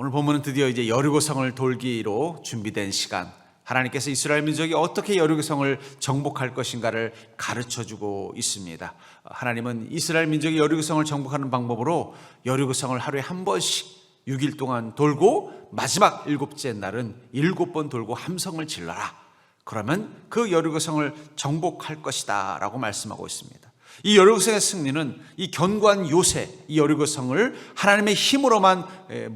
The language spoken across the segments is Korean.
오늘 본문은 드디어 이제 여리고성을 돌기로 준비된 시간, 하나님께서 이스라엘 민족이 어떻게 여리고성을 정복할 것인가를 가르쳐주고 있습니다. 하나님은 이스라엘 민족이 여리고성을 정복하는 방법으로 여리고성을 하루에 한 번씩 6일 동안 돌고 마지막 7째 날은 7번 돌고 함성을 질러라. 그러면 그 여리고성을 정복할 것이다 라고 말씀하고 있습니다. 이 여리고성의 승리는 이 견고한 요새, 이 여리고성을 하나님의 힘으로만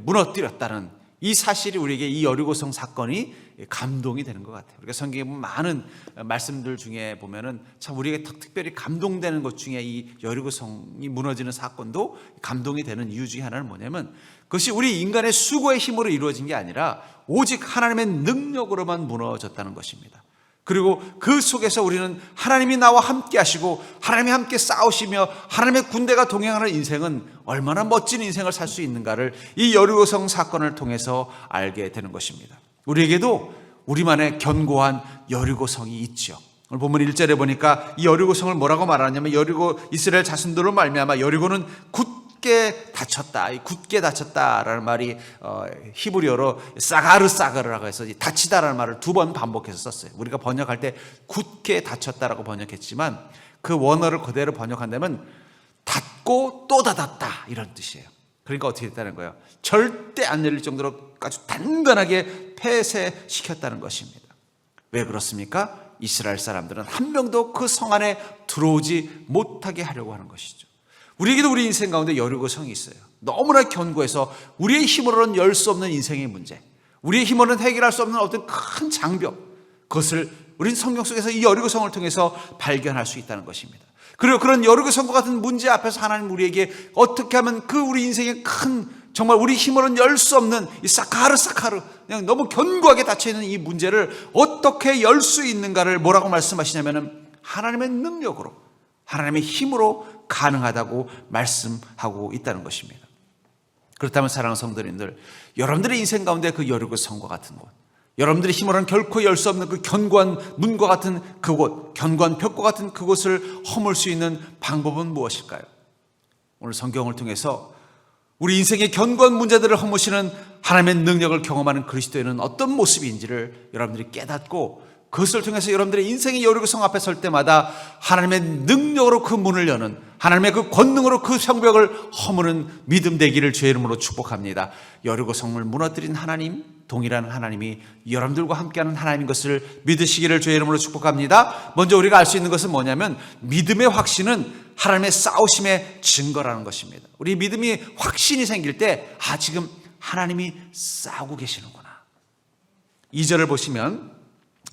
무너뜨렸다는 이 사실이 우리에게 이 여리고성 사건이 감동이 되는 것 같아요. 우리가 성경에 보면 많은 말씀들 중에 보면은 참 우리에게 특별히 감동되는 것 중에 이 여리고성이 무너지는 사건도 감동이 되는 이유 중에 하나는 뭐냐면 그것이 우리 인간의 수고의 힘으로 이루어진 게 아니라 오직 하나님의 능력으로만 무너졌다는 것입니다. 그리고 그 속에서 우리는 하나님이 나와 함께 하시고 하나님이 함께 싸우시며 하나님의 군대가 동행하는 인생은 얼마나 멋진 인생을 살 수 있는가를 이 여리고성 사건을 통해서 알게 되는 것입니다. 우리에게도 우리만의 견고한 여리고성이 있죠. 오늘 본문 1절에 보니까 이 여리고성을 뭐라고 말하냐면 여리고 이스라엘 자손들로 말미암아 여리고는 굳게 닫혔다. 이 굳게 닫혔다라는 말이 히브리어로 사가르라고 해서 닫히다라는 말을 2번 반복해서 썼어요. 우리가 번역할 때 굳게 닫혔다라고 번역했지만 그 원어를 그대로 번역한다면 닫고 또 닫았다 이런 뜻이에요. 그러니까 어떻게 됐다는 거예요? 절대 안 열릴 정도로 아주 단단하게 폐쇄시켰다는 것입니다. 왜 그렇습니까? 이스라엘 사람들은 한 명도 그 성 안에 들어오지 못하게 하려고 하는 것이죠. 우리에게도 우리 인생 가운데 여리고성이 있어요. 너무나 견고해서 우리의 힘으로는 열 수 없는 인생의 문제, 우리의 힘으로는 해결할 수 없는 어떤 큰 장벽, 그것을 우리는 성경 속에서 이 여리고성을 통해서 발견할 수 있다는 것입니다. 그리고 그런 여리고성과 같은 문제 앞에서 하나님 우리에게 어떻게 하면 그 우리 인생의 큰 정말 우리 힘으로는 열 수 없는 이 사카르 그냥 너무 견고하게 닫혀있는 이 문제를 어떻게 열 수 있는가를 뭐라고 말씀하시냐면은 하나님의 능력으로, 하나님의 힘으로 가능하다고 말씀하고 있다는 것입니다. 그렇다면 사랑하는 성도님들, 여러분들의 인생 가운데 그 여리고성과 같은 곳, 여러분들의 힘으로는 결코 열 수 없는 그 견고한 문과 같은 그곳, 견고한 벽과 같은 그곳을 허물 수 있는 방법은 무엇일까요? 오늘 성경을 통해서 우리 인생의 견고한 문제들을 허무시는 하나님의 능력을 경험하는 그리스도인은 어떤 모습인지를 여러분들이 깨닫고 그것을 통해서 여러분들의 인생의 여리고성 앞에 설 때마다 하나님의 능력으로 그 문을 여는, 하나님의 그 권능으로 그 성벽을 허무는 믿음 되기를 주의 이름으로 축복합니다. 여리고성을 무너뜨린 하나님, 동일한 하나님이 여러분들과 함께하는 하나님인 것을 믿으시기를 주의 이름으로 축복합니다. 먼저 우리가 알 수 있는 것은 뭐냐면 믿음의 확신은 하나님의 싸우심의 증거라는 것입니다. 우리 믿음이 확신이 생길 때 지금 하나님이 싸우고 계시는구나. 2절을 보시면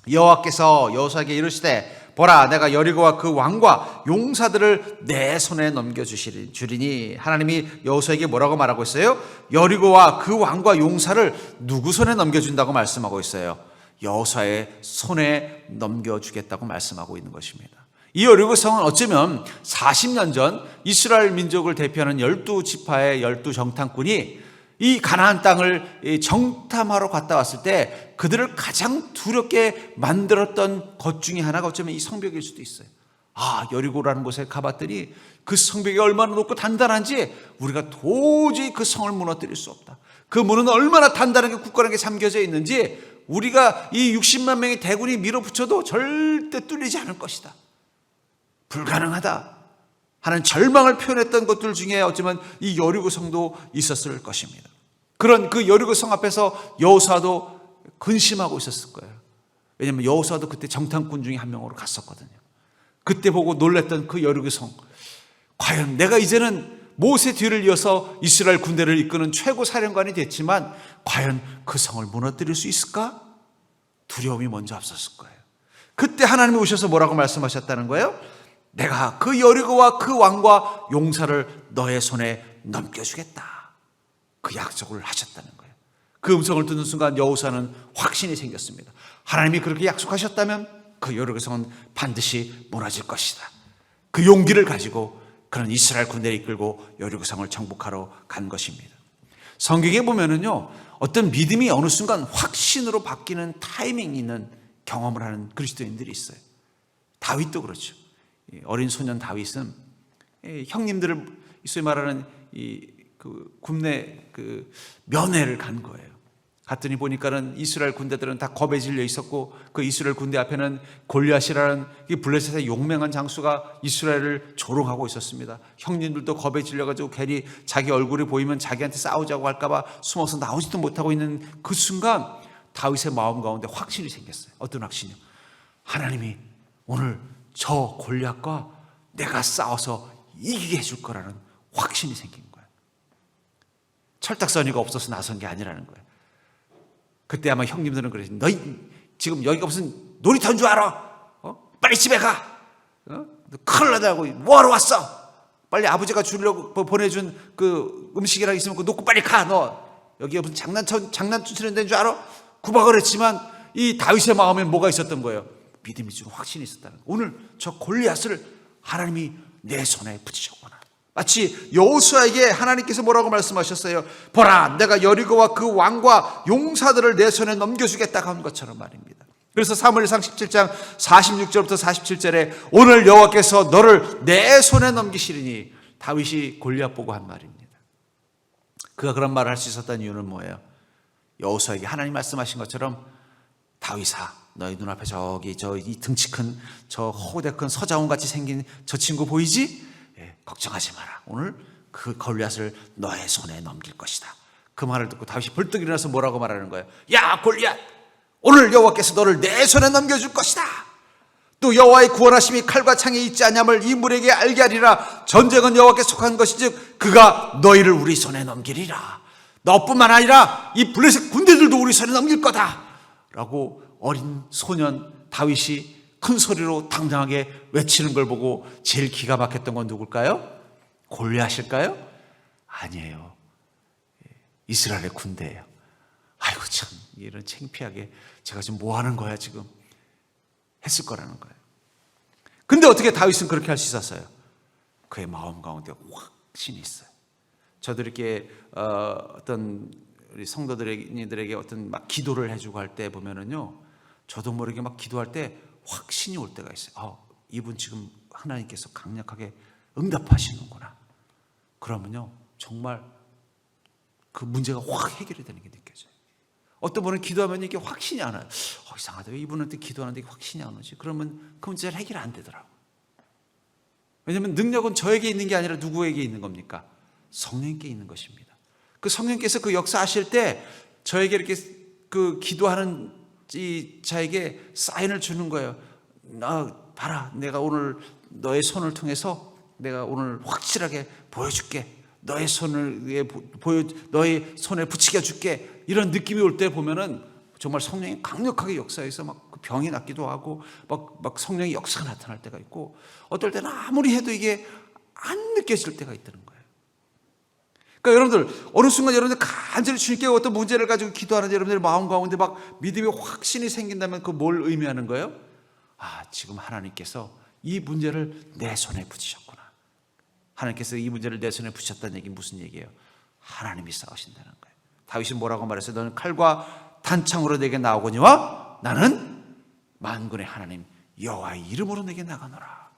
여호와께서 여호수아에게 이르시되 보라 내가 여리고와 그 왕과 용사들을 내 손에 넘겨주리니 하나님이 여호수아에게 뭐라고 말하고 있어요? 여리고와 그 왕과 용사를 누구 손에 넘겨준다고 말씀하고 있어요? 여호수아의 손에 넘겨주겠다고 말씀하고 있는 것입니다. 이 여리고성은 어쩌면 40년 전 이스라엘 민족을 대표하는 12지파의 12정탐꾼이 이 가나안 땅을 정탐하러 갔다 왔을 때 그들을 가장 두렵게 만들었던 것 중에 하나가 어쩌면 이 성벽일 수도 있어요. 여리고라는 곳에 가봤더니 그 성벽이 얼마나 높고 단단한지 우리가 도저히 그 성을 무너뜨릴 수 없다. 그 문은 얼마나 단단하게 굳건하게 잠겨져 있는지 우리가 이 60만 명의 대군이 밀어붙여도 절대 뚫리지 않을 것이다. 불가능하다 하는 절망을 표현했던 것들 중에 어쩌면 이 여리고성도 있었을 것입니다. 그런 그 여리고성 앞에서 여호수아도 근심하고 있었을 거예요. 왜냐하면 여호수아도 그때 정탐꾼 중에 한 명으로 갔었거든요. 그때 보고 놀랬던 그 여리고성, 과연 내가 이제는 모세 뒤를 이어서 이스라엘 군대를 이끄는 최고 사령관이 됐지만 과연 그 성을 무너뜨릴 수 있을까? 두려움이 먼저 앞섰을 거예요. 그때 하나님이 오셔서 뭐라고 말씀하셨다는 거예요? 내가 그 여리고와 그 왕과 용사를 너의 손에 넘겨주겠다. 그 약속을 하셨다는 거예요. 그 음성을 듣는 순간 여호수아는 확신이 생겼습니다. 하나님이 그렇게 약속하셨다면 그 여리고성은 반드시 무너질 것이다. 그 용기를 가지고 그런 이스라엘 군대를 이끌고 여리고성을 정복하러 간 것입니다. 성경에 보면은요, 어떤 믿음이 어느 순간 확신으로 바뀌는 타이밍이 있는 경험을 하는 그리스도인들이 있어요. 다윗도 그렇죠. 어린 소년 다윗은 형님들을 소위 말하는 그 국내 그 면회를 간 거예요. 갔더니 보니까는 이스라엘 군대들은 다 겁에 질려 있었고 그 이스라엘 군대 앞에는 골리앗이라는 이 블레셋의 용맹한 장수가 이스라엘을 조롱하고 있었습니다. 형님들도 겁에 질려가지고 괜히 자기 얼굴이 보이면 자기한테 싸우자고 할까봐 숨어서 나오지도 못하고 있는 그 순간 다윗의 마음 가운데 확신이 생겼어요. 어떤 확신이요? 하나님이 오늘 저 골리앗과 내가 싸워서 이기게 해줄 거라는 확신이 생긴 거예요. 철딱서니가 없어서 나선 게 아니라는 거예요. 그때 아마 형님들은 그러지. 너희 지금 여기가 무슨 놀이터인 줄 알아? 빨리 집에 가. 큰일 나다고 뭐하러 왔어? 빨리 아버지가 주려고 보내준 그 음식이랑 있으면 그거 놓고 빨리 가. 너 여기가 무슨 장난쳐 치는 데인 줄 알아? 구박을 했지만 이 다윗의 마음에 뭐가 있었던 거예요? 믿음이 주고 확신이 있었다는 거예요. 오늘 저 골리앗을 하나님이 내 손에 붙이셨구나. 마치 여호수아에게 하나님께서 뭐라고 말씀하셨어요? 보라, 내가 여리고와 그 왕과 용사들을 내 손에 넘겨주겠다고 한 것처럼 말입니다. 그래서 사무엘상 17장 46절부터 47절에 오늘 여호와께서 너를 내 손에 넘기시리니 다윗이 골리앗 보고 한 말입니다. 그가 그런 말을 할 수 있었던 이유는 뭐예요? 여호수아에게 하나님 말씀하신 것처럼 다윗아, 너희 눈앞에 저기 이 등치 큰 저 호대 큰 서자원같이 생긴 저 친구 보이지? 걱정하지 마라. 오늘 그 골리앗을 너의 손에 넘길 것이다. 그 말을 듣고 다윗이 벌떡 일어나서 뭐라고 말하는 거예요? 야 골리앗, 오늘 여호와께서 너를 내 손에 넘겨줄 것이다. 또 여호와의 구원하심이 칼과 창에 있지 않냐을 이 물에게 알게 하리라. 전쟁은 여호와께 속한 것이즉 그가 너희를 우리 손에 넘기리라. 너뿐만 아니라 이 블레셋 군대들도 우리 손에 넘길 거다 라고 어린 소년 다윗이 큰 소리로 당당하게 외치는 걸 보고 제일 기가 막혔던 건 누굴까요? 골리앗일까요? 아니에요. 이스라엘의 군대예요. 아이고 참 이런 창피하게 제가 지금 뭐 하는 거야 지금 했을 거라는 거예요. 근데 어떻게 다윗은 그렇게 할 수 있었어요? 그의 마음 가운데 확신이 있어요. 저도 이렇게 어떤 우리 성도들에게 어떤 막 기도를 해주고 할 때 보면은요, 저도 모르게 막 기도할 때 확신이 올 때가 있어요. 이분 지금 하나님께서 강력하게 응답하시는구나. 그러면요 정말 그 문제가 확 해결이 되는 게 느껴져요. 어떤 분은 기도하면 이게 확신이 안 와요. 이상하다. 왜 이분한테 기도하는데 이게 확신이 안 오지? 그러면 그 문제를 해결 안 되더라고요. 왜냐하면 능력은 저에게 있는 게 아니라 누구에게 있는 겁니까? 성령께 있는 것입니다. 그 성령께서 그 역사하실 때 저에게 이렇게 그 기도하는 이 자에게 사인을 주는 거예요. 봐라, 내가 오늘 너의 손을 통해서 내가 오늘 확실하게 보여줄게. 너의 손에 붙이게 해줄게. 이런 느낌이 올 때 보면은 정말 성령이 강력하게 역사해서 막 병이 낫기도 하고 막 성령의 역사가 나타날 때가 있고, 어떨 때는 아무리 해도 이게 안 느껴질 때가 있다는 거예요. 그러니까 여러분들 어느 순간 여러분들 간절히 주님께 어떤 문제를 가지고 기도하는 여러분들의 마음 가운데 막 믿음의 확신이 생긴다면 그 뭘 의미하는 거예요? 지금 하나님께서 이 문제를 내 손에 붙이셨구나. 하나님께서 이 문제를 내 손에 붙였다는 얘기는 무슨 얘기예요? 하나님이 싸우신다는 거예요. 다윗이 뭐라고 말했어요? 너는 칼과 단창으로 내게 나오거니와 나는 만군의 하나님 여호와의 이름으로 내게 나가노라.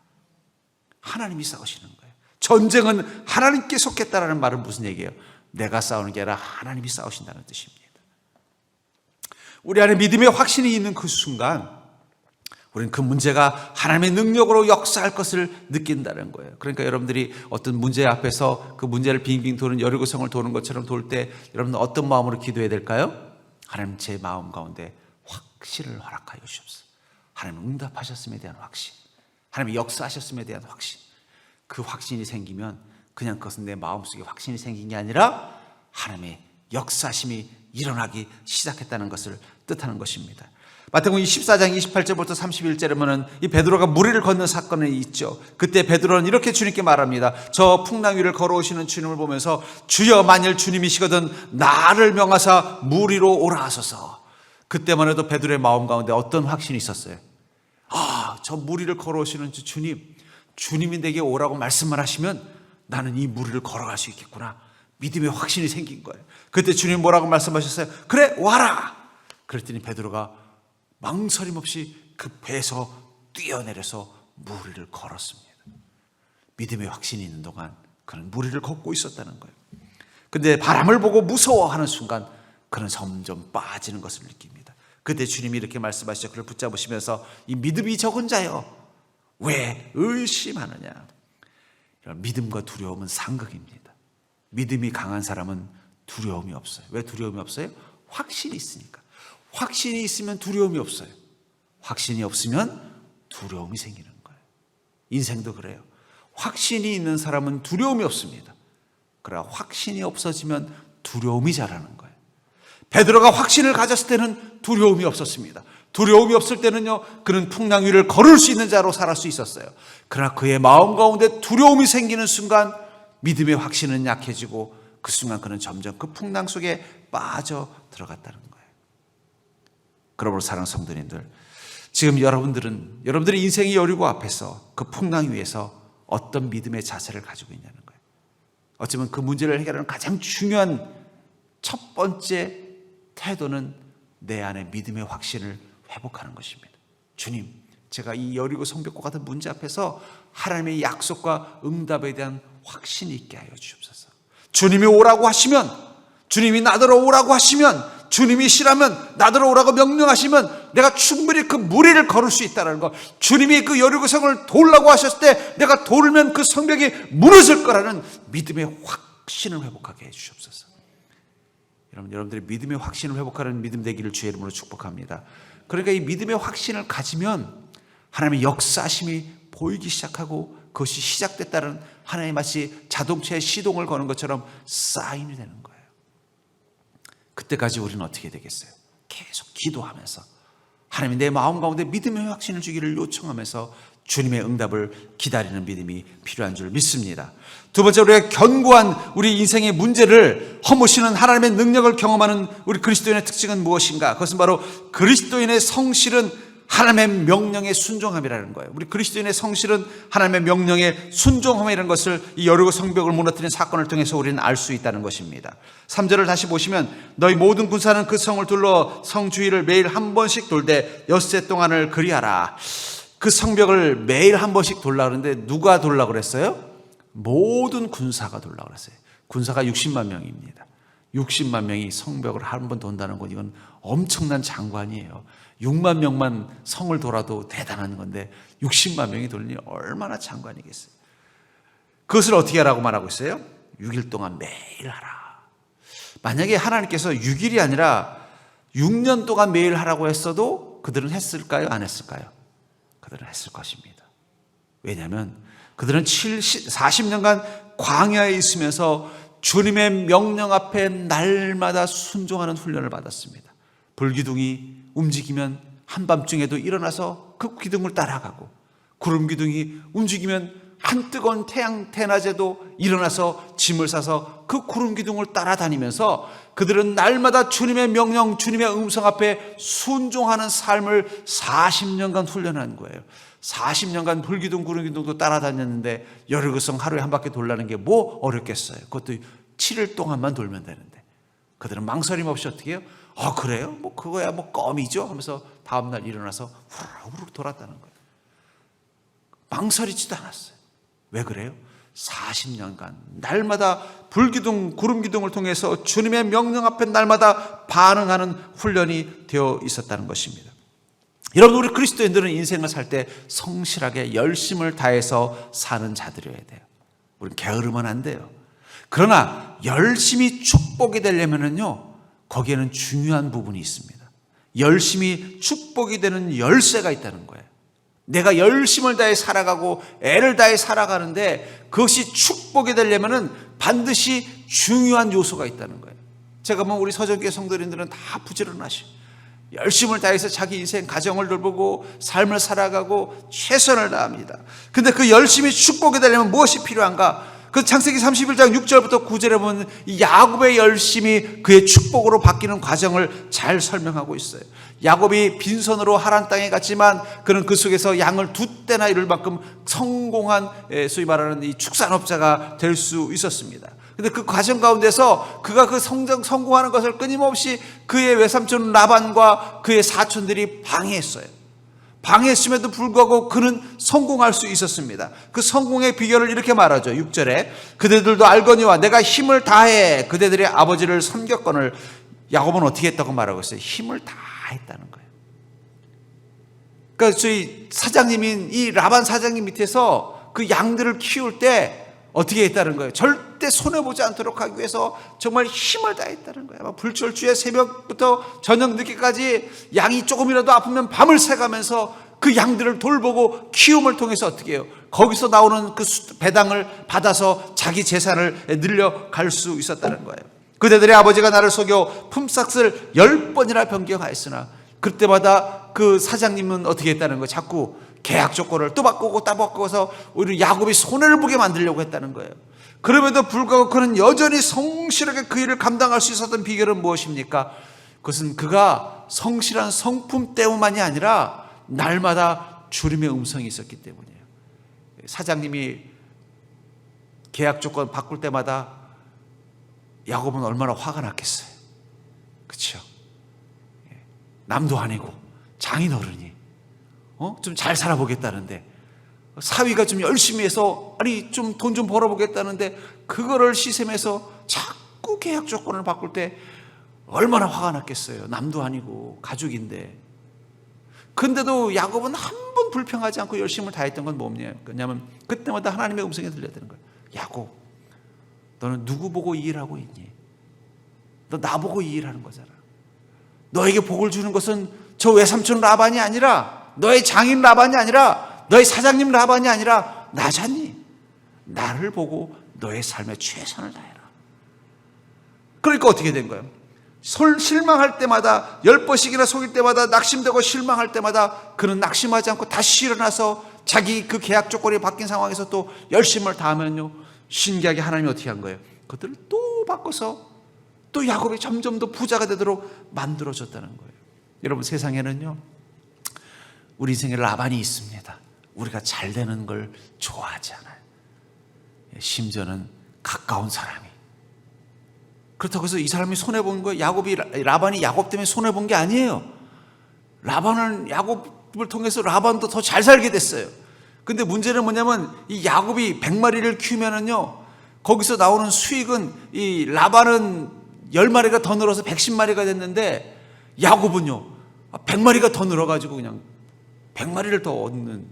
하나님이 싸우시는 거예요. 전쟁은 하나님께 속했다라는 말은 무슨 얘기예요? 내가 싸우는 게 아니라 하나님이 싸우신다는 뜻입니다. 우리 안에 믿음의 확신이 있는 그 순간 우리는 그 문제가 하나님의 능력으로 역사할 것을 느낀다는 거예요. 그러니까 여러분들이 어떤 문제 앞에서 그 문제를 빙빙 도는 여리고성을 도는 것처럼 돌 때 여러분은 어떤 마음으로 기도해야 될까요? 하나님 제 마음 가운데 확신을 허락하여 주옵소서. 하나님 응답하셨음에 대한 확신, 하나님이 역사하셨음에 대한 확신. 그 확신이 생기면 그냥 그것은 내 마음속에 확신이 생긴 게 아니라 하나님의 역사심이 일어나기 시작했다는 것을 뜻하는 것입니다. 마태복음 14장 28절부터 31절에 보면 이 베드로가 무리를 걷는 사건이 있죠. 그때 베드로는 이렇게 주님께 말합니다. 저 풍랑 위를 걸어오시는 주님을 보면서 주여, 만일 주님이시거든 나를 명하사 무리로 오라 하소서. 그때만 해도 베드로의 마음 가운데 어떤 확신이 있었어요? 저 무리를 걸어오시는 주님이 내게 오라고 말씀만 하시면 나는 이 무리를 걸어갈 수 있겠구나. 믿음의 확신이 생긴 거예요. 그때 주님 뭐라고 말씀하셨어요? 그래, 와라. 그랬더니 베드로가 망설임 없이 그 배에서 뛰어내려서 무리를 걸었습니다. 믿음의 확신이 있는 동안 그는 무리를 걷고 있었다는 거예요. 근데 바람을 보고 무서워하는 순간 그는 점점 빠지는 것을 느낍니다. 그때 주님이 이렇게 말씀하시죠. 그를 붙잡으시면서 이 믿음이 적은 자여 왜 의심하느냐. 이런 믿음과 두려움은 상극입니다. 믿음이 강한 사람은 두려움이 없어요. 왜 두려움이 없어요? 확신이 있으니까. 확신이 있으면 두려움이 없어요. 확신이 없으면 두려움이 생기는 거예요. 인생도 그래요. 확신이 있는 사람은 두려움이 없습니다. 그러나 확신이 없어지면 두려움이 자라는 거예요. 베드로가 확신을 가졌을 때는 두려움이 없었습니다. 두려움이 없을 때는요, 그는 풍랑 위를 걸을 수 있는 자로 살아갈 수 있었어요. 그러나 그의 마음 가운데 두려움이 생기는 순간 믿음의 확신은 약해지고 그 순간 그는 점점 그 풍랑 속에 빠져 들어갔다는 거예요. 그러므로 사랑하는 성도님들, 지금 여러분들의 인생이 여리고 앞에서 그 풍랑 위에서 어떤 믿음의 자세를 가지고 있냐는 거예요. 어쩌면 그 문제를 해결하는 가장 중요한 첫 번째 태도는 내 안에 믿음의 확신을 회복하는 것입니다. 주님, 제가 이 여리고 성벽과 같은 문제 앞에서 하나님의 약속과 응답에 대한 확신이 있게 하여 주옵소서. 주님이 오라고 하시면, 주님이 나더러 오라고 하시면, 주님이 시라면 나더러 오라고 명령하시면 내가 충분히 그 무리를 걸을 수 있다는 것, 주님이 그 여리고 성을 돌라고 하셨을 때 내가 돌면 그 성벽이 무너질 거라는 믿음의 확신을 회복하게 해 주옵소서. 여러분들의 믿음의 확신을 회복하는 믿음 되기를 주의 이름으로 축복합니다. 그러니까 이 믿음의 확신을 가지면 하나님의 역사심이 보이기 시작하고 그것이 시작됐다는 하나님이 마치 자동차에 시동을 거는 것처럼 사인이 되는 거예요. 그때까지 우리는 어떻게 되겠어요? 계속 기도하면서 하나님이 내 마음 가운데 믿음의 확신을 주기를 요청하면서 주님의 응답을 기다리는 믿음이 필요한 줄 믿습니다. 두 번째, 우리가 견고한 우리 인생의 문제를 허무시는 하나님의 능력을 경험하는 우리 그리스도인의 특징은 무엇인가? 그것은 바로 그리스도인의 성실은 하나님의 명령에 순종함이라는 거예요. 우리 그리스도인의 성실은 하나님의 명령에 순종함이라는 것을 이 여리고 성벽을 무너뜨린 사건을 통해서 우리는 알 수 있다는 것입니다. 3절을 다시 보시면 너희 모든 군사는 그 성을 둘러 성 주위를 매일 한 번씩 돌되 엿새 동안을 그리하라. 그 성벽을 매일 한 번씩 돌라 그러는데 누가 돌라 그랬어요? 모든 군사가 돌라 그랬어요. 군사가 60만 명입니다. 60만 명이 성벽을 한 번 돈다는 건 이건 엄청난 장관이에요. 6만 명만 성을 돌아도 대단한 건데 60만 명이 돌리니 얼마나 장관이겠어요. 그것을 어떻게 하라고 말하고 있어요? 6일 동안 매일 하라. 만약에 하나님께서 6일이 아니라 6년 동안 매일 하라고 했어도 그들은 했을까요? 안 했을까요? 그들은 했을 것입니다. 왜냐하면 그들은 40년간 광야에 있으면서 주님의 명령 앞에 날마다 순종하는 훈련을 받았습니다. 불기둥이 움직이면 한밤중에도 일어나서 그 기둥을 따라가고, 구름 기둥이 움직이면 한 뜨거운 태낮에도 일어나서 짐을 싸서 그 구름 기둥을 따라다니면서 그들은 날마다 주님의 명령, 주님의 음성 앞에 순종하는 삶을 40년간 훈련한 거예요. 40년간 불기둥, 구름 기둥도 따라다녔는데 여리고성 하루에 한 바퀴 돌라는 게 뭐 어렵겠어요. 그것도 7일 동안만 돌면 되는데 그들은 망설임 없이 어떻게 해요? 그래요? 뭐 그거야 뭐 껌이죠? 하면서 다음날 일어나서 후루룩 돌았다는 거예요. 망설이지도 않았어요. 왜 그래요? 40년간 날마다 불기둥, 구름기둥을 통해서 주님의 명령 앞에 날마다 반응하는 훈련이 되어 있었다는 것입니다. 여러분, 우리 그리스도인들은 인생을 살 때 성실하게 열심을 다해서 사는 자들이어야 돼요. 우리는 게으르면 안 돼요. 그러나 열심히 축복이 되려면은요, 거기에는 중요한 부분이 있습니다. 열심히 축복이 되는 열쇠가 있다는 거예요. 내가 열심을 다해 살아가고 애를 다해 살아가는데 그것이 축복이 되려면은 반드시 중요한 요소가 있다는 거예요. 제가 우리 서정교회 성도님들은 다 부지런하시고 열심을 다해서 자기 인생 가정을 돌보고 삶을 살아가고 최선을 다합니다. 근데 그 열심히 축복이 되려면 무엇이 필요한가? 그 창세기 31장 6절부터 9절에 보면 이 야곱의 열심이 그의 축복으로 바뀌는 과정을 잘 설명하고 있어요. 야곱이 빈손으로 하란 땅에 갔지만 그는 그 속에서 양을 두 떼나 이룰 만큼 성공한 소위 말하는 이 축산업자가 될 수 있었습니다. 근데 그 과정 가운데서 그가 그 성공하는 것을 끊임없이 그의 외삼촌 라반과 그의 사촌들이 방해했어요. 방해했음에도 불구하고 그는 성공할 수 있었습니다. 그 성공의 비결을 이렇게 말하죠. 6절에 그대들도 알거니와 내가 힘을 다해 그대들의 아버지를 섬겼거늘. 야곱은 어떻게 했다고 말하고 있어요? 힘을 다했다는 거예요. 그러니까 저희 사장님인 이 라반 사장님 밑에서 그 양들을 키울 때 어떻게 했다는 거예요? 절대 손해보지 않도록 하기 위해서 정말 힘을 다했다는 거예요. 불철주에 새벽부터 저녁 늦게까지 양이 조금이라도 아프면 밤을 새가면서 그 양들을 돌보고 키움을 통해서 어떻게 해요? 거기서 나오는 그 배당을 받아서 자기 재산을 늘려갈 수 있었다는 거예요. 그대들의 아버지가 나를 속여 품삯을 10번이나 변경하였으나 그때마다 그 사장님은 어떻게 했다는 거예요? 자꾸 계약 조건을 또 바꾸고 또 바꿔서 오히려 야곱이 손해를 보게 만들려고 했다는 거예요. 그럼에도 불구하고 그는 여전히 성실하게 그 일을 감당할 수 있었던 비결은 무엇입니까? 그것은 그가 성실한 성품 때문만이 아니라 날마다 주님의 음성이 있었기 때문이에요. 사장님이 계약 조건 바꿀 때마다 야곱은 얼마나 화가 났겠어요. 그렇죠? 남도 아니고 장인어른이 좀 잘 살아보겠다는데, 사위가 좀 열심히 해서 아니 좀 돈 좀 벌어보겠다는데 그거를 시샘해서 자꾸 계약 조건을 바꿀 때 얼마나 화가 났겠어요. 남도 아니고 가족인데. 근데도 야곱은 한 번 불평하지 않고 열심을 다했던 건 뭐냐면 그때마다 하나님의 음성이 들려드는 거예요. 야곱, 너는 누구 보고 이 일하고 있니? 너 나보고 이 일하는 거잖아. 너에게 복을 주는 것은 저 외삼촌 라반이 아니라, 너의 장인 라반이 아니라, 너의 사장님 라반이 아니라 나잖니. 나를 보고 너의 삶에 최선을 다해라. 그러니까 어떻게 된 거예요? 실망할 때마다, 10번씩이나 속일 때마다, 낙심되고 실망할 때마다 그는 낙심하지 않고 다시 일어나서 자기 그 계약 조건이 바뀐 상황에서 또 열심을 다하면요, 신기하게 하나님이 어떻게 한 거예요? 그들을 또 바꿔서 또 야곱이 점점 더 부자가 되도록 만들어줬다는 거예요. 여러분, 세상에는요, 우리 인생에 라반이 있습니다. 우리가 잘 되는 걸 좋아하지 않아요. 심지어는 가까운 사람이. 그렇다고 해서 이 사람이 손해본 거예요. 라반이 야곱 때문에 손해본 게 아니에요. 라반은 야곱을 통해서 라반도 더 잘 살게 됐어요. 근데 문제는 뭐냐면 이 야곱이 100마리를 키우면은요, 거기서 나오는 수익은 이 라반은 10마리가 더 늘어서 110마리가 됐는데 야곱은요 100마리가 더 늘어가지고 그냥 100마리를 더 얻는.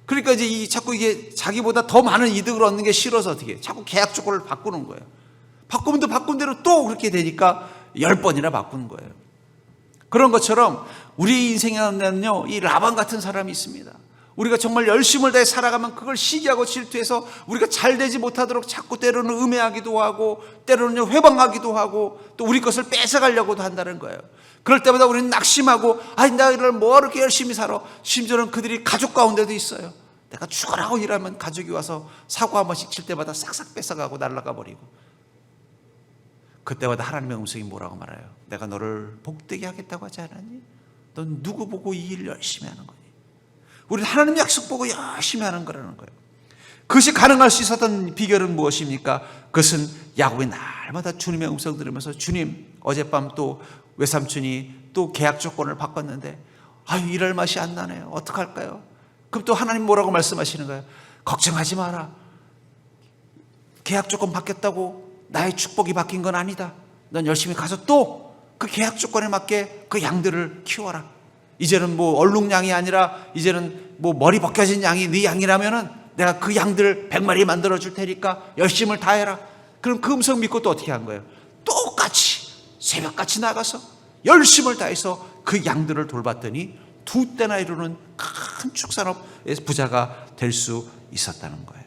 그러니까 이제 자꾸 이게 자기보다 더 많은 이득을 얻는 게 싫어서 어떻게 해요? 자꾸 계약 조건을 바꾸는 거예요. 바꾸면 또 바꾼 대로 또 그렇게 되니까 10번이나 바꾸는 거예요. 그런 것처럼 우리 인생에는요, 이 라반 같은 사람이 있습니다. 우리가 정말 열심을 다해 살아가면 그걸 시기하고 질투해서 우리가 잘 되지 못하도록 자꾸 때로는 음해하기도 하고 때로는 회방하기도 하고 또 우리 것을 뺏어가려고도 한다는 거예요. 그럴 때마다 우리는 낙심하고, 아니 내가 이걸 뭐 이렇게 열심히 살아. 심지어는 그들이 가족 가운데도 있어요. 내가 죽어라고 일하면 가족이 와서 사고 한 번씩 칠 때마다 싹싹 뺏어가고 날아가 버리고. 그때마다 하나님의 음성이 뭐라고 말해요? 내가 너를 복되게 하겠다고 하지 않았니? 넌 누구 보고 이 일 열심히 하는 거니? 우리는 하나님 약속 보고 열심히 하는 거라는 거예요. 그것이 가능할 수 있었던 비결은 무엇입니까? 그것은 야곱이 날마다 주님의 음성 들으면서, 주님, 어젯밤 또 외삼촌이 또 계약 조건을 바꿨는데 아유 일할 맛이 안 나네요. 어떡할까요? 그럼 또 하나님 뭐라고 말씀하시는 거예요? 걱정하지 마라. 계약 조건 바뀌었다고 나의 축복이 바뀐 건 아니다. 넌 열심히 가서 또 그 계약 조건에 맞게 그 양들을 키워라. 이제는 뭐 얼룩양이 아니라 이제는 뭐 머리 벗겨진 양이 네 양이라면은 내가 그 양들 100마리 만들어 줄 테니까 열심을 다해라. 그럼 그 음성 믿고 또 어떻게 한 거예요? 똑같이 새벽같이 나가서 열심을 다해서 그 양들을 돌봤더니 2대나 이루는 큰 축산업의 부자가 될 수 있었다는 거예요.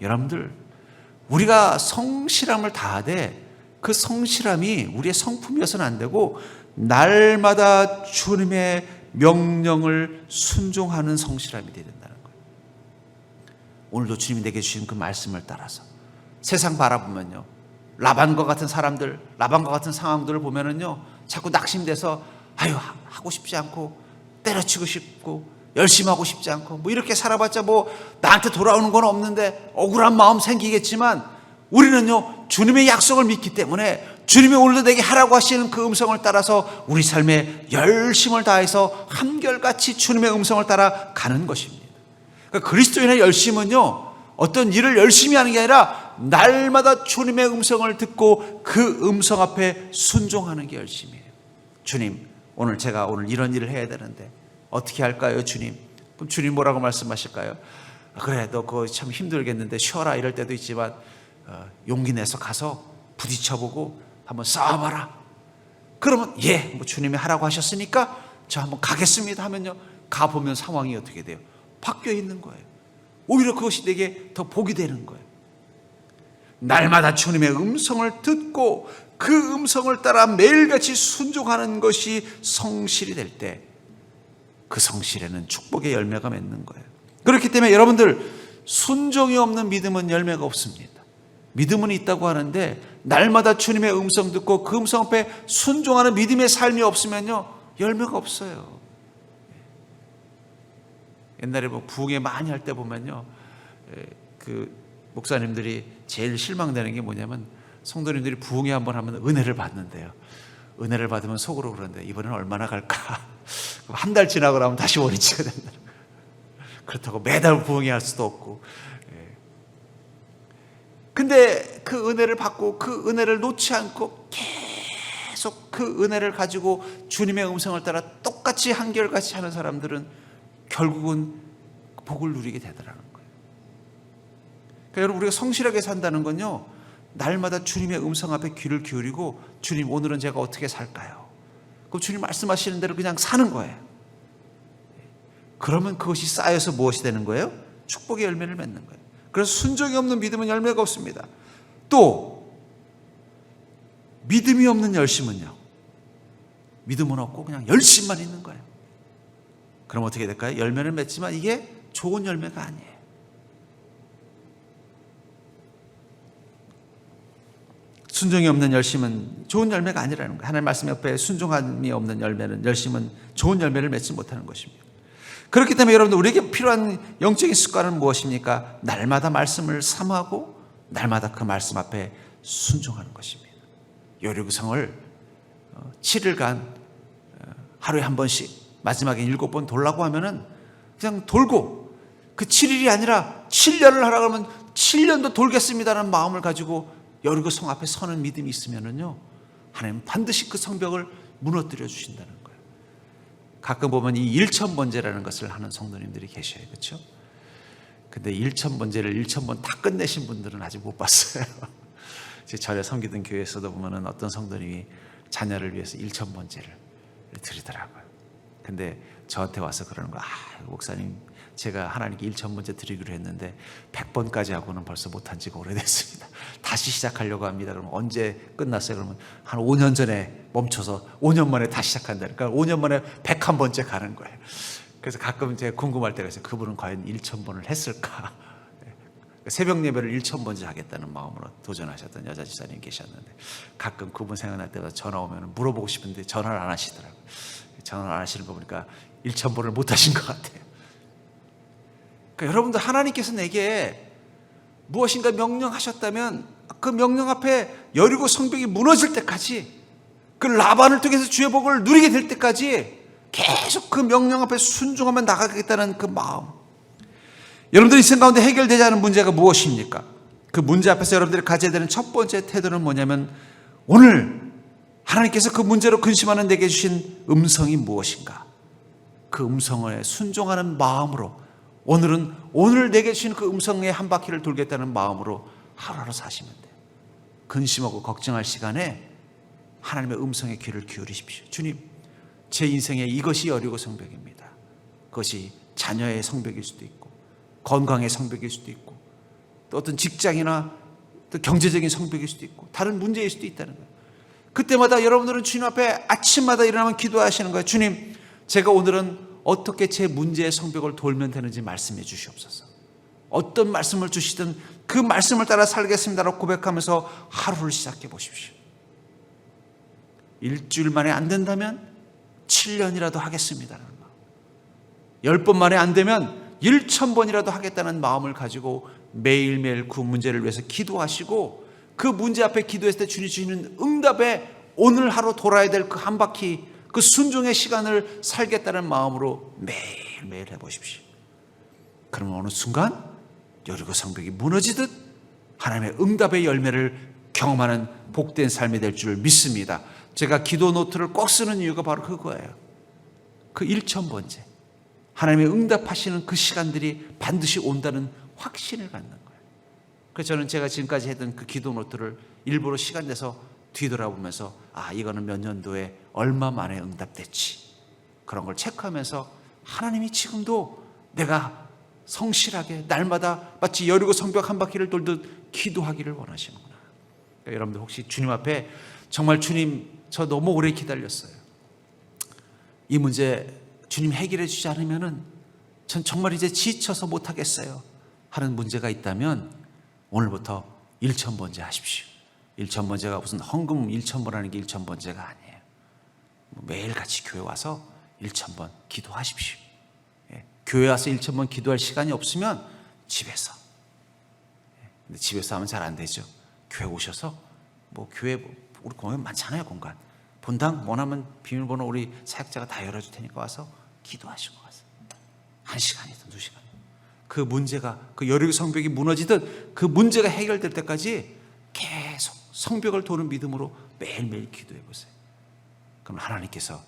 여러분들, 우리가 성실함을 다하되 그 성실함이 우리의 성품이어서는 안 되고 날마다 주님의 명령을 순종하는 성실함이 되어야 된다는 거예요. 오늘도 주님이 내게 주신 그 말씀을 따라서 세상 바라보면요, 라반과 같은 사람들, 라반과 같은 상황들을 보면은요, 자꾸 낙심돼서 아유 하고 싶지 않고 때려치고 싶고 열심히 하고 싶지 않고 뭐 이렇게 살아봤자 뭐 나한테 돌아오는 건 없는데 억울한 마음 생기겠지만 우리는요 주님의 약속을 믿기 때문에 주님이 오늘도 내게 하라고 하시는 그 음성을 따라서 우리 삶에 열심을 다해서 한결같이 주님의 음성을 따라 가는 것입니다. 그러니까 그리스도인의 열심은요, 어떤 일을 열심히 하는 게 아니라 날마다 주님의 음성을 듣고 그 음성 앞에 순종하는 게 열심이에요. 주님, 제가 오늘 이런 일을 해야 되는데 어떻게 할까요, 주님? 그럼 주님 뭐라고 말씀하실까요? 그래, 너 그거 참 힘들겠는데 쉬어라, 이럴 때도 있지만 용기 내서 가서 부딪혀보고 한번 싸워봐라. 그러면 뭐 주님이 하라고 하셨으니까 저 한번 가겠습니다 하면요, 가보면 상황이 어떻게 돼요? 바뀌어 있는 거예요. 오히려 그것이 내게 더 복이 되는 거예요. 날마다 주님의 음성을 듣고 그 음성을 따라 매일같이 순종하는 것이 성실이 될 때 그 성실에는 축복의 열매가 맺는 거예요. 그렇기 때문에 여러분들, 순종이 없는 믿음은 열매가 없습니다. 믿음은 있다고 하는데 날마다 주님의 음성 듣고 그 음성 앞에 순종하는 믿음의 삶이 없으면요, 열매가 없어요. 옛날에 부흥회 많이 할 때 보면요, 그 목사님들이 제일 실망되는 게 뭐냐면, 성도님들이 부흥회 한번 하면 은혜를 받는데요, 은혜를 받으면 속으로 그러는데 이번에는 얼마나 갈까? 한 달 지나고 나면 다시 원위치가 된다. 그렇다고 매달 부흥회 할 수도 없고. 근데 그 은혜를 받고 그 은혜를 놓지 않고 계속 그 은혜를 가지고 주님의 음성을 따라 똑같이 한결같이 하는 사람들은 결국은 복을 누리게 되더라는 거예요. 그러니까 여러분, 우리가 성실하게 산다는 건요, 날마다 주님의 음성 앞에 귀를 기울이고, 주님, 오늘은 제가 어떻게 살까요? 그럼 주님 말씀하시는 대로 그냥 사는 거예요. 그러면 그것이 쌓여서 무엇이 되는 거예요? 축복의 열매를 맺는 거예요. 그래서 순종이 없는 믿음은 열매가 없습니다. 또 믿음이 없는 열심은요, 믿음은 없고 그냥 열심만 있는 거예요. 그럼 어떻게 될까요? 열매를 맺지만 이게 좋은 열매가 아니에요. 순종이 없는 열심은 좋은 열매가 아니라는 거예요. 하나님 말씀 옆에 순종함이 없는 열심은 좋은 열매를 맺지 못하는 것입니다. 그렇기 때문에 여러분들, 우리에게 필요한 영적인 습관은 무엇입니까? 날마다 말씀을 삼하고 날마다 그 말씀 앞에 순종하는 것입니다. 요리구성을 7일간 하루에 한 번씩, 마지막에 7번 돌라고 하면은 그냥 돌고, 그 7일이 아니라 7년을 하라고 하면 7년도 돌겠습니다라는 마음을 가지고 여리고성 앞에 서는 믿음이 있으면은요, 하나님은 반드시 그 성벽을 무너뜨려 주신다는 거예요. 가끔 보면 이 일천번제라는 것을 하는 성도님들이 계셔요, 그렇죠? 근데 일천번제를 1000번 다 끝내신 분들은 아직 못 봤어요. 제 전에 섬기던 교회에서도 보면은 어떤 성도님이 자녀를 위해서 1000번제를 드리더라고요. 근데 저한테 와서 그러는 거예요. 목사님, 제가 하나님께 1000번째 드리기로 했는데 100번까지 하고는 벌써 못한 지가 오래됐습니다. 다시 시작하려고 합니다. 그러면 언제 끝났어요? 그러면 한 5년 전에 멈춰서 5년 만에 다시 시작한다. 그러니까 5년 만에 101번째 가는 거예요. 그래서 가끔 제가 궁금할 때가 있어요. 그분은 과연 1000번을 했을까? 새벽 예배를 1000번째 하겠다는 마음으로 도전하셨던 여자 집사님 계셨는데, 가끔 그분 생각날 때마다 전화 오면 물어보고 싶은데 전화를 안 하시더라고요. 전화를 안 하시는 거 보니까 1000번을 못 하신 것 같아요. 그러니까 여러분들, 하나님께서 내게 무엇인가 명령하셨다면 그 명령 앞에 여리고 성벽이 무너질 때까지, 그 라반을 통해서 주의 복을 누리게 될 때까지 계속 그 명령 앞에 순종하며 나가겠다는 그 마음. 여러분들 인생 가운데 해결되지 않은 문제가 무엇입니까? 그 문제 앞에서 여러분들이 가져야 되는 첫 번째 태도는 뭐냐면, 오늘 하나님께서 그 문제로 근심하는 내게 주신 음성이 무엇인가? 그 음성에 순종하는 마음으로, 오늘 내게 주신 그 음성의 한 바퀴를 돌겠다는 마음으로 하루하루 사시면 돼요. 근심하고 걱정할 시간에 하나님의 음성에 귀를 기울이십시오. 주님, 제 인생에 이것이 여리고 성벽입니다. 그것이 자녀의 성벽일 수도 있고, 건강의 성벽일 수도 있고, 또 어떤 직장이나 또 경제적인 성벽일 수도 있고, 다른 문제일 수도 있다는 거예요. 그때마다 여러분들은 주님 앞에 아침마다 일어나면 기도하시는 거예요. 주님, 제가 오늘은 어떻게 제 문제의 성벽을 돌면 되는지 말씀해 주시옵소서. 어떤 말씀을 주시든 그 말씀을 따라 살겠습니다라고 고백하면서 하루를 시작해 보십시오. 일주일 만에 안 된다면 7년이라도 하겠습니다라는 마음, 10번 만에 안 되면 1000번이라도 하겠다는 마음을 가지고 매일매일 그 문제를 위해서 기도하시고 그 문제 앞에 기도했을 때 주님 주시는 응답에 오늘 하루 돌아야 될 그 한 바퀴, 그 순종의 시간을 살겠다는 마음으로 매일매일 해보십시오. 그러면 어느 순간 여리고 성벽이 무너지듯 하나님의 응답의 열매를 경험하는 복된 삶이 될 줄 믿습니다. 제가 기도 노트를 꼭 쓰는 이유가 바로 그거예요. 그 1000번째 하나님의 응답하시는 그 시간들이 반드시 온다는 확신을 갖는 거예요. 그래서 저는 제가 지금까지 했던 그 기도 노트를 일부러 시간 내서 뒤돌아보면서 이거는 몇 년도에 얼마 만에 응답됐지, 그런 걸 체크하면서 하나님이 지금도 내가 성실하게 날마다 마치 여리고 성벽 한 바퀴를 돌듯 기도하기를 원하시는구나. 그러니까 여러분들 혹시 주님 앞에 정말 주님 저 너무 오래 기다렸어요, 이 문제 주님 해결해 주지 않으면은 전 정말 이제 지쳐서 못하겠어요 하는 문제가 있다면 오늘부터 1000번째 하십시오. 1000번째가 무슨 헌금 1000번 하는 게 1000번째가 아니에요. 매일같이 교회 와서 1000번 기도하십시오. 교회 와서 1000번 기도할 시간이 없으면 집에서, 근데 집에서 하면 잘 안 되죠. 교회 오셔서 교회 우리 공연 많잖아요. 공간 본당 원하면 비밀번호 우리 사역자가 다 열어줄 테니까 와서 기도하시고 가세요. 1시간이든 2시간. 그 문제가, 그 여리고 성벽이 무너지듯 그 문제가 해결될 때까지 계속 성벽을 도는 믿음으로 매일매일 기도해 보세요. 그럼 하나님께서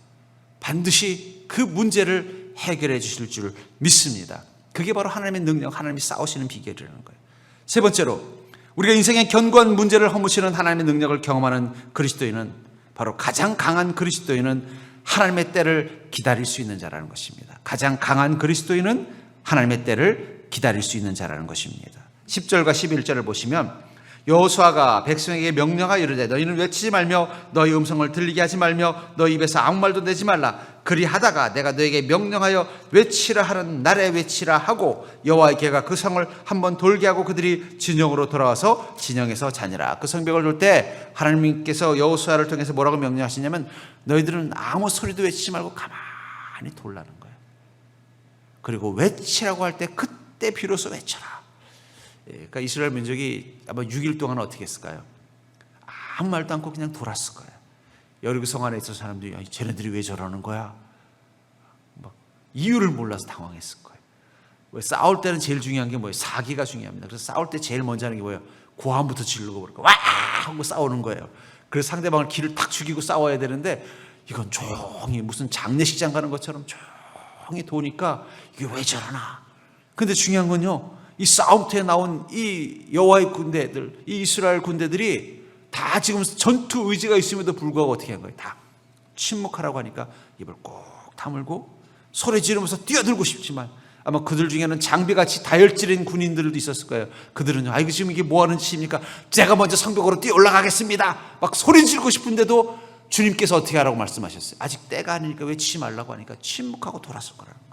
반드시 그 문제를 해결해 주실 줄 믿습니다. 그게 바로 하나님의 능력, 하나님이 싸우시는 비결이라는 거예요. 세 번째로, 우리가 인생의 견고한 문제를 허무시는 하나님의 능력을 경험하는 그리스도인은, 바로 가장 강한 그리스도인은 하나님의 때를 기다릴 수 있는 자라는 것입니다. 가장 강한 그리스도인은 하나님의 때를 기다릴 수 있는 자라는 것입니다. 10절과 11절을 보시면 여호수아가 백성에게 명령하여 이르되 너희는 외치지 말며 너희 음성을 들리게 하지 말며 너희 입에서 아무 말도 내지 말라. 그리하다가 내가 너에게 명령하여 외치라 하는 날에 외치라 하고 여호와의 개가 그 성을 한번 돌게 하고 그들이 진영으로 돌아와서 진영에서 자니라. 그 성벽을 돌 때 하나님께서 여호수아를 통해서 뭐라고 명령하시냐면 너희들은 아무 소리도 외치지 말고 가만히 돌라는 거예요. 그리고 외치라고 할 때 그때 비로소 외쳐라. 그러니까 이스라엘 민족이 아마 6일 동안 어떻게 했을까요? 아무 말도 않고 그냥 돌았을 거예요. 여리고 성 안에 있었던 사람들이 쟤네들이 왜 저러는 거야? 막 이유를 몰라서 당황했을 거예요. 왜 싸울 때는 제일 중요한 게 뭐예요? 사기가 중요합니다. 그래서 싸울 때 제일 먼저 하는 게 뭐예요? 고함부터 지르고 그럴까? 와! 하고 싸우는 거예요. 그래서 상대방을 기를 탁 죽이고 싸워야 되는데 이건 조용히 무슨 장례식장 가는 것처럼 조용히 도니까 이게 왜 저러나? 근데 중요한 건요, 이 싸움터에 나온 이 여호와의 군대들, 이 이스라엘 군대들이 다 지금 전투 의지가 있음에도 불구하고 어떻게 한 거예요? 다 침묵하라고 하니까 입을 꼭 다물고 소리 지르면서 뛰어들고 싶지만 아마 그들 중에는 장비같이 다혈질인 군인들도 있었을 거예요. 그들은 이거 지금 이게 뭐 하는 짓입니까? 제가 먼저 성벽으로 뛰어 올라가겠습니다. 막 소리 지르고 싶은데도 주님께서 어떻게 하라고 말씀하셨어요? 아직 때가 아니니까 외치지 말라고 하니까 침묵하고 돌았을 거라는 거예요.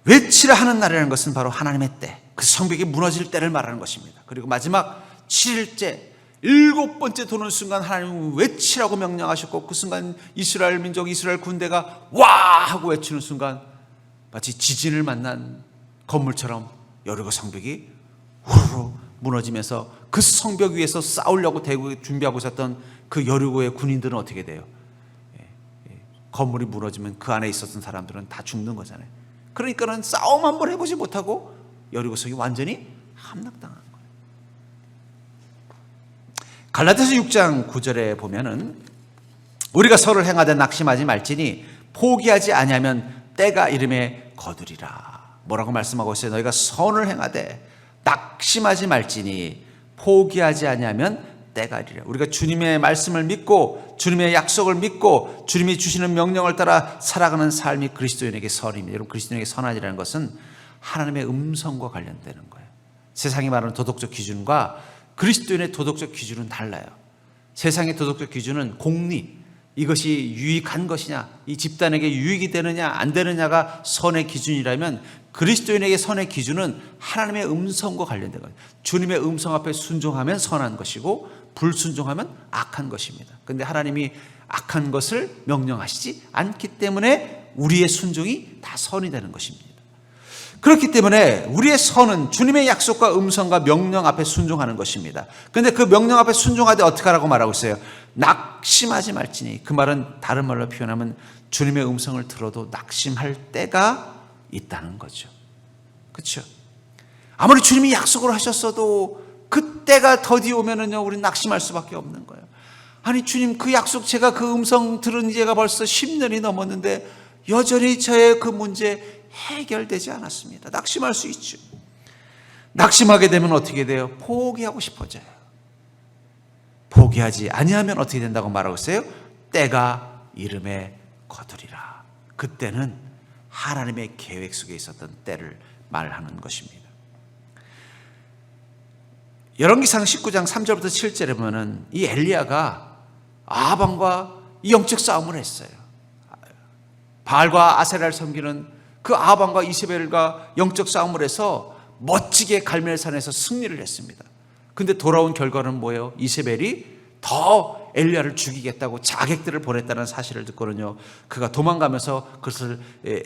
외치라 하는 날이라는 것은 바로 하나님의 때, 그 성벽이 무너질 때를 말하는 것입니다. 그리고 마지막 7일째 7번째 도는 순간 하나님은 외치라고 명령하셨고 그 순간 이스라엘 민족, 이스라엘 군대가 와 하고 외치는 순간 마치 지진을 만난 건물처럼 여리고 성벽이 후루룩 무너지면서 그 성벽 위에서 싸우려고 대고 준비하고 있었던 그 여리고의 군인들은 어떻게 돼요? 건물이 무너지면 그 안에 있었던 사람들은 다 죽는 거잖아요. 그러니까는 싸움 한번 해보지 못하고 여리고 성이 완전히 함락당한 거예요. 갈라디아서 6장 9절에 보면은 우리가 서로 행하되 낙심하지 말지니 포기하지 아니하면 때가 이름에 거두리라. 뭐라고 말씀하고 있어요? 너희가 선을 행하되 낙심하지 말지니 포기하지 아니하면 때가 이르리라. 우리가 주님의 말씀을 믿고 주님의 약속을 믿고 주님이 주시는 명령을 따라 살아가는 삶이 그리스도인에게 선입니다. 여러분, 그리스도인에게 선하리라는 것은 하나님의 음성과 관련되는 거예요. 세상이 말하는 도덕적 기준과 그리스도인의 도덕적 기준은 달라요. 세상의 도덕적 기준은 공리, 이것이 유익한 것이냐, 이 집단에게 유익이 되느냐 안 되느냐가 선의 기준이라면 그리스도인에게 선의 기준은 하나님의 음성과 관련된 거예요. 주님의 음성 앞에 순종하면 선한 것이고 불순종하면 악한 것입니다. 그런데 하나님이 악한 것을 명령하시지 않기 때문에 우리의 순종이 다 선이 되는 것입니다. 그렇기 때문에 우리의 선은 주님의 약속과 음성과 명령 앞에 순종하는 것입니다. 그런데 그 명령 앞에 순종하되 어떻게 하라고 말하고 있어요? 낙심하지 말지니. 그 말은 다른 말로 표현하면 주님의 음성을 들어도 낙심할 때가 있다는 거죠. 그렇죠? 아무리 주님이 약속을 하셨어도 그때가 더디 오면은요, 우리는 낙심할 수밖에 없는 거예요. 아니 주님, 그 약속, 제가 그 음성 들은 지가 벌써 10년이 넘었는데 여전히 저의 그 문제 해결되지 않았습니다. 낙심할 수 있죠. 낙심하게 되면 어떻게 돼요? 포기하고 싶어져요. 포기하지 아니하면 어떻게 된다고 말하고 있어요? 때가 이름에 거두리라. 그때는 하나님의 계획 속에 있었던 때를 말하는 것입니다. 열왕기상 19장 3절부터 7절에 보면 이 엘리야가 아합과 이 영적 싸움을 했어요. 바알과 아세라를 섬기는 그 아합과 이세벨과 영적 싸움을 해서 멋지게 갈멜산에서 승리를 했습니다. 근데 돌아온 결과는 뭐예요? 이세벨이 더 엘리야를 죽이겠다고 자객들을 보냈다는 사실을 듣고는요, 그가 도망가면서 그것을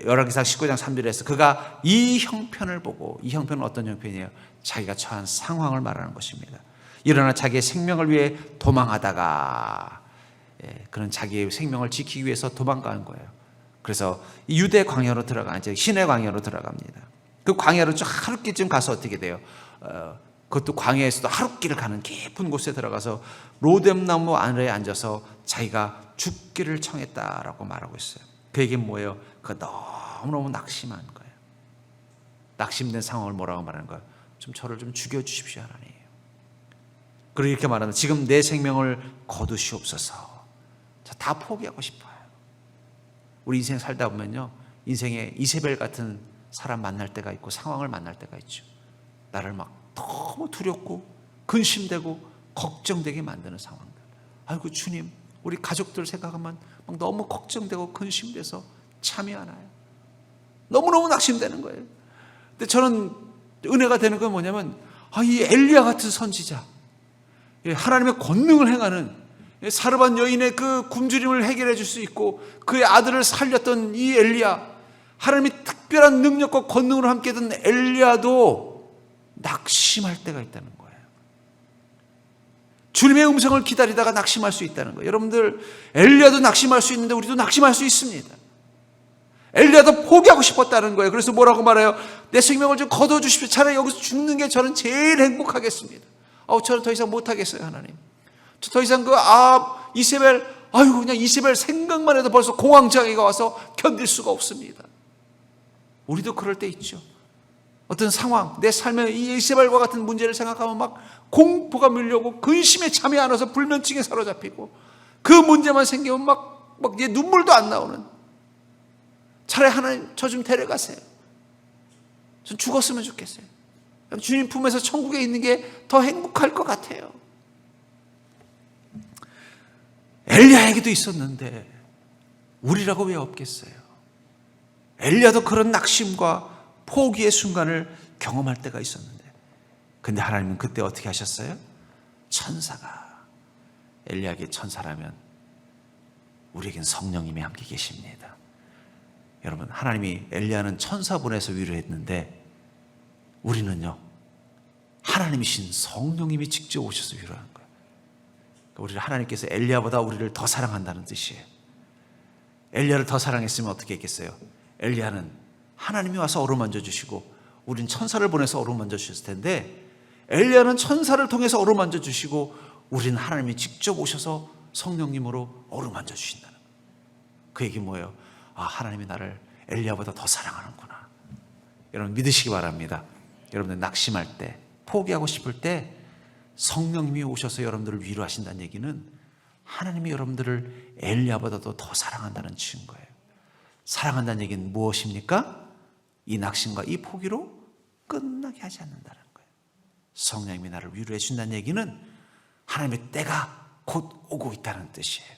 열왕기상 19장 3절에서 그가 이 형편을 보고, 이 형편은 어떤 형편이에요? 자기가 처한 상황을 말하는 것입니다. 일어나 자기의 생명을 위해 도망하다가 그는 자기의 생명을 지키기 위해서 도망가는 거예요. 그래서 유대 광야로 들어가, 이제 시내 광야로 들어갑니다. 그 광야로 쭉 하룻길쯤 가서 어떻게 돼요? 그것도 광야에서도 하룻길을 가는 깊은 곳에 들어가서 로뎀나무 아래에 앉아서 자기가 죽기를 청했다라고 말하고 있어요. 그 얘기는 뭐예요? 그가 너무너무 낙심한 거예요. 낙심된 상황을 뭐라고 말하는 거예요? 좀 저를 좀 죽여주십시오, 하나님. 그리고 이렇게 말하는, 지금 내 생명을 거두시옵소서. 다 포기하고 싶어요. 우리 인생 살다 보면요, 인생에 이세벨 같은 사람 만날 때가 있고 상황을 만날 때가 있죠. 나를 막 너무 두렵고 근심되고 걱정되게 만드는 상황들. 아이고 주님, 우리 가족들 생각하면 막 너무 걱정되고 근심돼서 잠이 안 와요. 너무너무 낙심되는 거예요. 근데 저는 은혜가 되는 건 뭐냐면, 이 엘리야 같은 선지자, 하나님의 권능을 행하는 사르반 여인의 그 굶주림을 해결해 줄 수 있고 그의 아들을 살렸던 이 엘리야, 하나님의 특별한 능력과 권능으로 함께했던 엘리야도 낙심할 때가 있다는 거예요. 주님의 음성을 기다리다가 낙심할 수 있다는 거예요. 여러분들, 엘리야도 낙심할 수 있는데 우리도 낙심할 수 있습니다. 엘리야도 포기하고 싶었다는 거예요. 그래서 뭐라고 말해요? 내 생명을 좀 거둬주십시오. 차라리 여기서 죽는 게 저는 제일 행복하겠습니다. 저는 더 이상 못하겠어요, 하나님. 저 더 이상 이세벨, 그냥 이세벨 생각만 해도 벌써 공황장애가 와서 견딜 수가 없습니다. 우리도 그럴 때 있죠. 어떤 상황, 내 삶에 이 이세벨과 같은 문제를 생각하면 막 공포가 밀려오고 근심에 잠이 안 와서 불면증에 사로잡히고 그 문제만 생기면 막 이제 눈물도 안 나오는, 차라리 하나님 저 좀 데려가세요. 전 죽었으면 좋겠어요. 주님 품에서 천국에 있는 게 더 행복할 것 같아요. 엘리야에게도 있었는데 우리라고 왜 없겠어요? 엘리야도 그런 낙심과 포기의 순간을 경험할 때가 있었는데, 근데 하나님은 그때 어떻게 하셨어요? 천사가, 엘리야에게 천사라면 우리에겐 성령님이 함께 계십니다. 여러분, 하나님이 엘리야는 천사 보내서 위로했는데 우리는요, 하나님이신 성령님이 직접 오셔서 위로하는 거예요. 우리를, 하나님께서 엘리야보다 우리를 더 사랑한다는 뜻이에요. 엘리야를 더 사랑했으면 어떻게 했겠어요? 엘리야는 하나님이 와서 어루만져 주시고 우린 천사를 보내서 어루만져 주셨을 텐데, 엘리야는 천사를 통해서 어루만져 주시고 우리는 하나님이 직접 오셔서 성령님으로 어루만져 주신다는 거예요. 그 얘기 뭐예요? 하나님이 나를 엘리야보다 더 사랑하는구나. 여러분 믿으시기 바랍니다. 여러분들 낙심할 때, 포기하고 싶을 때 성령님이 오셔서 여러분들을 위로하신다는 얘기는 하나님이 여러분들을 엘리야보다도 더 사랑한다는 증거예요. 사랑한다는 얘기는 무엇입니까? 이 낙심과 이 포기로 끝나게 하지 않는다는 거예요. 성령님이 나를 위로해 준다는 얘기는 하나님의 때가 곧 오고 있다는 뜻이에요.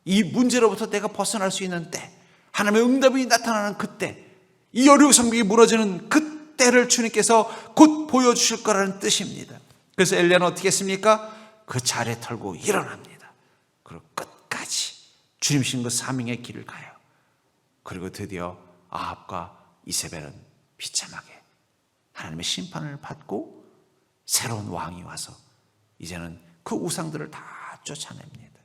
이 문제로부터 내가 벗어날 수 있는 때, 하나님의 응답이 나타나는 그때, 이 여리고 성벽이 무너지는 그때를 주님께서 곧 보여주실 거라는 뜻입니다. 그래서 엘리야는 어떻게 했습니까? 그 자리에 털고 일어납니다. 그리고 끝까지 주님신 그 사명의 길을 가요. 그리고 드디어 아합과 이세벨은 비참하게 하나님의 심판을 받고 새로운 왕이 와서 이제는 그 우상들을 다 쫓아냅니다.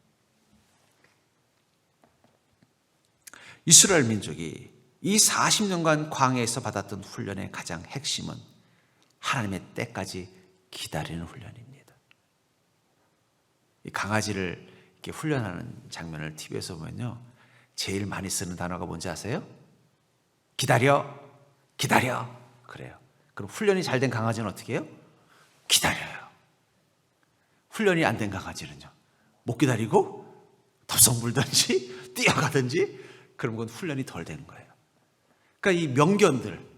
이스라엘 민족이 이 40년간 광야에서 받았던 훈련의 가장 핵심은 하나님의 때까지 기다리는 훈련입니다. 이 강아지를 이렇게 훈련하는 장면을 TV에서 보면요, 제일 많이 쓰는 단어가 뭔지 아세요? 기다려, 기다려. 그래요. 그럼 훈련이 잘 된 강아지는 어떻게 해요? 기다려요. 훈련이 안 된 강아지는요, 못 기다리고 덥석 물든지 뛰어가든지, 그런 건 훈련이 덜 된 거예요. 그러니까 이 명견들,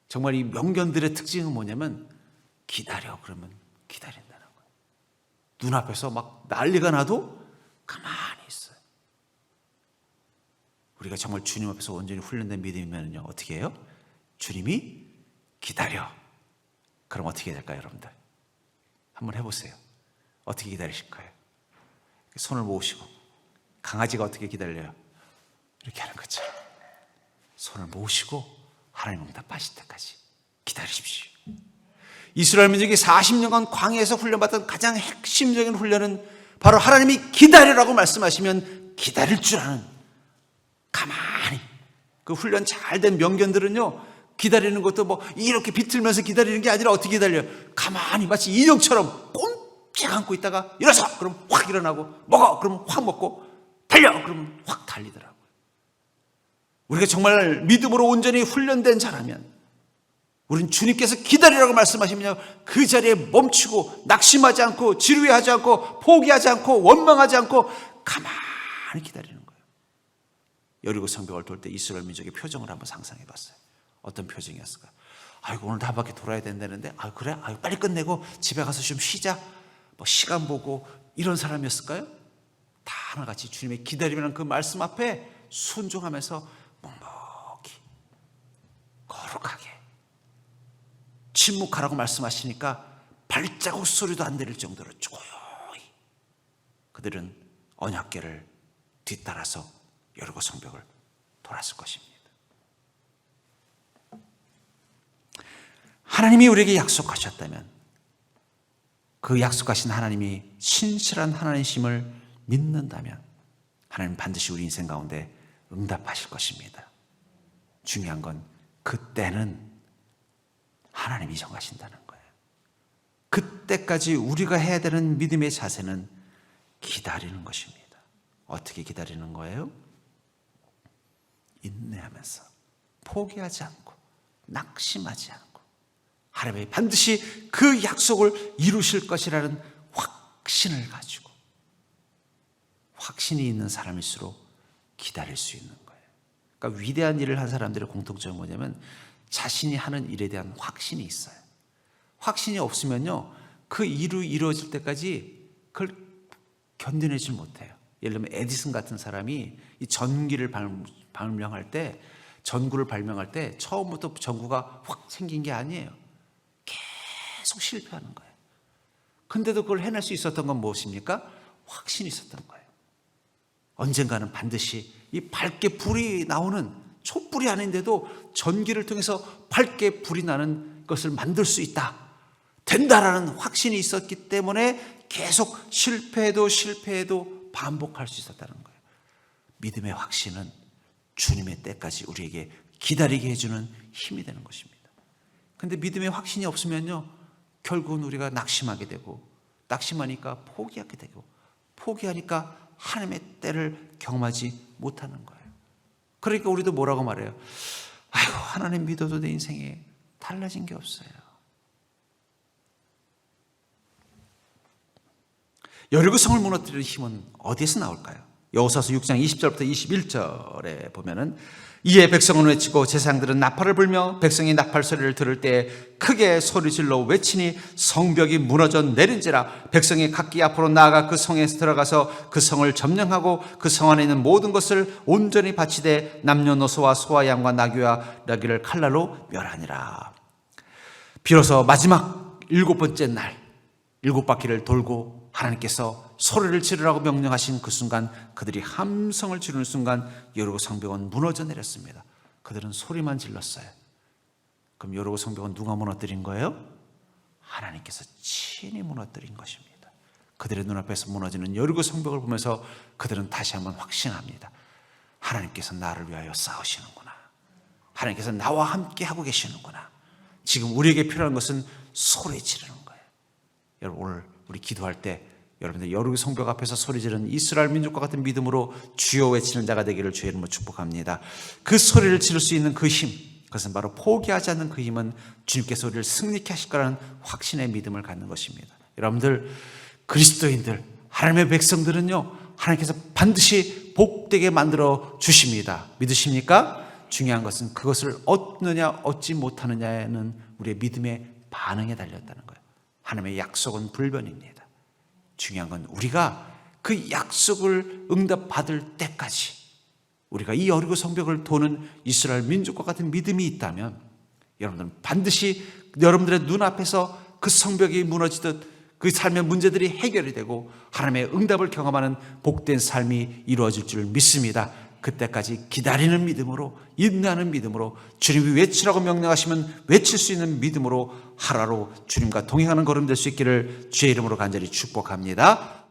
정말 이 명견들의 특징은 뭐냐면 기다려 그러면 기다린다는 거예요. 눈앞에서 막 난리가 나도 가만히 있어요. 우리가 정말 주님 앞에서 온전히 훈련된 믿음이면요, 어떻게 해요? 주님이 기다려. 그럼 어떻게 될까요, 여러분들? 한번 해보세요. 어떻게 기다리실 거예요? 손을 모으시고, 강아지가 어떻게 기다려요? 이렇게 하는 거죠. 손을 모으시고 하나님 응답하실 때까지 기다리십시오. 이스라엘 민족이 40년간 광야에서 훈련받던 가장 핵심적인 훈련은 바로 하나님이 기다리라고 말씀하시면 기다릴 줄 아는, 가만히, 그 훈련 잘 된 명견들은요, 기다리는 것도 뭐 이렇게 비틀면서 기다리는 게 아니라 어떻게 기다려요? 가만히 마치 인형처럼 꼼짝 않고 있다가 일어서! 그럼 확 일어나고, 먹어! 그러면 확 먹고, 달려! 그러면 확 달리더라고요. 우리가 정말 믿음으로 온전히 훈련된 자라면, 우리는 주님께서 기다리라고 말씀하시면 그 자리에 멈추고 낙심하지 않고 지루해하지 않고 포기하지 않고 원망하지 않고 가만히 기다리는 거예요. 여리고 성벽을 돌 때 이스라엘 민족의 표정을 한번 상상해 봤어요. 어떤 표정이었을까요? 아이고, 오늘 다 바퀴 돌아야 된다는데, 아 그래? 아이고, 빨리 끝내고 집에 가서 좀 쉬자. 뭐 시간 보고, 이런 사람이었을까요? 다 하나같이 주님의 기다림이라는 그 말씀 앞에 순종하면서 묵묵히, 거룩하게 침묵하라고 말씀하시니까 발자국 소리도 안 들릴 정도로 조용히 그들은 언약궤를 뒤따라서 여리고 성벽을 돌았을 것입니다. 하나님이 우리에게 약속하셨다면, 그 약속하신 하나님이 신실한 하나님이심을 믿는다면 하나님 반드시 우리 인생 가운데 응답하실 것입니다. 중요한 건 그때는 하나님이 정하신다는 거예요. 그때까지 우리가 해야 되는 믿음의 자세는 기다리는 것입니다. 어떻게 기다리는 거예요? 인내하면서, 포기하지 않고, 낙심하지 않고, 하나님이 반드시 그 약속을 이루실 것이라는 확신을 가지고, 확신이 있는 사람일수록 기다릴 수 있는 거예요. 그러니까 위대한 일을 한 사람들의 공통점은 뭐냐면 자신이 하는 일에 대한 확신이 있어요. 확신이 없으면요, 그 일이 이루어질 때까지 그걸 견뎌내질 못해요. 예를 들면 에디슨 같은 사람이 이 전기를 발명할 때, 전구를 발명할 때 처음부터 전구가 확 생긴 게 아니에요. 계속 실패하는 거예요. 근데도 그걸 해낼 수 있었던 건 무엇입니까? 확신이 있었던 거예요. 언젠가는 반드시 이 밝게 불이 나오는, 촛불이 아닌데도 전기를 통해서 밝게 불이 나는 것을 만들 수 있다, 된다라는 확신이 있었기 때문에 계속 실패해도 반복할 수 있었다는 거예요. 믿음의 확신은 주님의 때까지 우리에게 기다리게 해주는 힘이 되는 것입니다. 그런데 믿음의 확신이 없으면요, 결국은 우리가 낙심하게 되고, 낙심하니까 포기하게 되고, 포기하니까 하나님의 때를 경험하지 못하는 거예요. 그러니까 우리도 뭐라고 말해요? 아이고, 하나님 믿어도 내 인생에 달라진 게 없어요. 여리고 성을 무너뜨리는 힘은 어디에서 나올까요? 여호수아서 6장 20절부터 21절에 보면은, 이에 백성은 외치고 제사장들은 나팔을 불며 백성이 나팔 소리를 들을 때 크게 소리질러 외치니 성벽이 무너져 내린지라. 백성이 각기 앞으로 나아가 그 성에 들어가서 그 성을 점령하고 그 성 안에 있는 모든 것을 온전히 바치되 남녀노소와 소와 양과 나귀와 나귀를 칼날로 멸하니라. 비로소 마지막 7번째 날 7바퀴를 돌고 하나님께서 소리를 지르라고 명령하신 그 순간, 그들이 함성을 지르는 순간 여리고 성벽은 무너져 내렸습니다. 그들은 소리만 질렀어요. 그럼 여리고 성벽은 누가 무너뜨린 거예요? 하나님께서 친히 무너뜨린 것입니다. 그들의 눈앞에서 무너지는 여리고 성벽을 보면서 그들은 다시 한번 확신합니다. 하나님께서 나를 위하여 싸우시는구나. 하나님께서 나와 함께 하고 계시는구나. 지금 우리에게 필요한 것은 소리 지르는 거예요. 여러분, 오늘 우리 기도할 때 여러분들 여리고 성벽 앞에서 소리 지르는 이스라엘 민족과 같은 믿음으로 주여 외치는 자가 되기를 주의 이름으로 축복합니다. 그 소리를 지를 수 있는 그 힘, 그것은 바로 포기하지 않는 그 힘은 주님께서 우리를 승리케 하실 거라는 확신의 믿음을 갖는 것입니다. 여러분들, 그리스도인들, 하나님의 백성들은요, 하나님께서 반드시 복되게 만들어 주십니다. 믿으십니까? 중요한 것은 그것을 얻느냐 얻지 못하느냐에는 우리의 믿음의 반응에 달렸다는 거예요. 하나님의 약속은 불변입니다. 중요한 건 우리가 그 약속을 응답받을 때까지 우리가 이 여리고 성벽을 도는 이스라엘 민족과 같은 믿음이 있다면 여러분들은 반드시 여러분들의 눈앞에서 그 성벽이 무너지듯 그 삶의 문제들이 해결이 되고 하나님의 응답을 경험하는 복된 삶이 이루어질 줄 믿습니다. 그때까지 기다리는 믿음으로, 인내하는 믿음으로, 주님이 외치라고 명령하시면 외칠 수 있는 믿음으로 하루하루 주님과 동행하는 걸음 될 수 있기를 주의 이름으로 간절히 축복합니다.